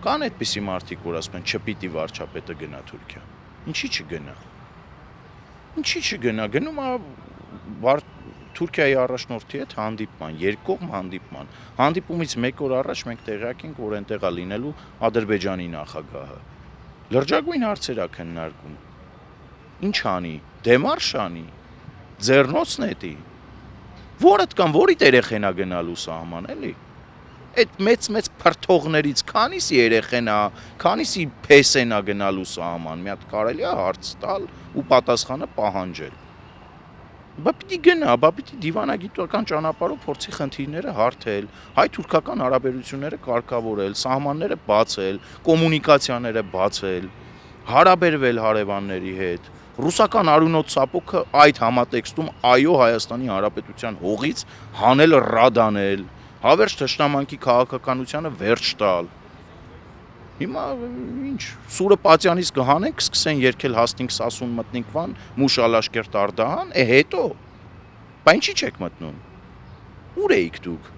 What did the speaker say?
Կան այդպիսի մարդիկ, որ ասում են չպիտի վարչապետը գնա Թուրքիա։ Ինչի չգնա։ Ինչի չգնա, գնում է Թուրքիայի առաջնորդի հետ հանդիպման, երկկողմ հանդիպման։ Հանդիպումից 1 օր առաջ մենք տեղյակ ենք, որ այնտեղ է լինելու Ադրբեջանի նախագահը։ Լրջագույն հարցեր է քննարկում։ Ինչ անի, դեմարշ անի, ձեռնոց նետի։ Որդ կամ որի երեխեն է գնալու սահման, էլի։ Այդ մեծ փրթողներից քանիսի երեխեն է, քանիսի փեսեն է գնալու սահման, մի հատ կարելի է հարց տալ ու պատասխանը պահանջել։ Բա պիտի գնա, բա պիտի դիվանագիտական ճանապարհով փորձի խնդիրները հարթել, հայ-թուրքական հարաբերությունները կարգավորել, սահմանները բացել, կոմունիկացիաները բացել, հարաբերվել հարևանների հետ։ Ռուսական արյունոտ սապոկը այդ համատեքստում այո Հայաստանի Հանրապետության հողից հանել ռադանել, հավերժ թշնամանքի քաղաքականությանը վերջ տալ։ Հիմա ինչ, սուրը պատյանից կհանենք, սկսեն երգել հաստինք սասուն մտնենք վան, մուշ ալաշկերտ արդահան, հետո։ Բա ինչի չեք մտնում։ Ուր էիք դուք։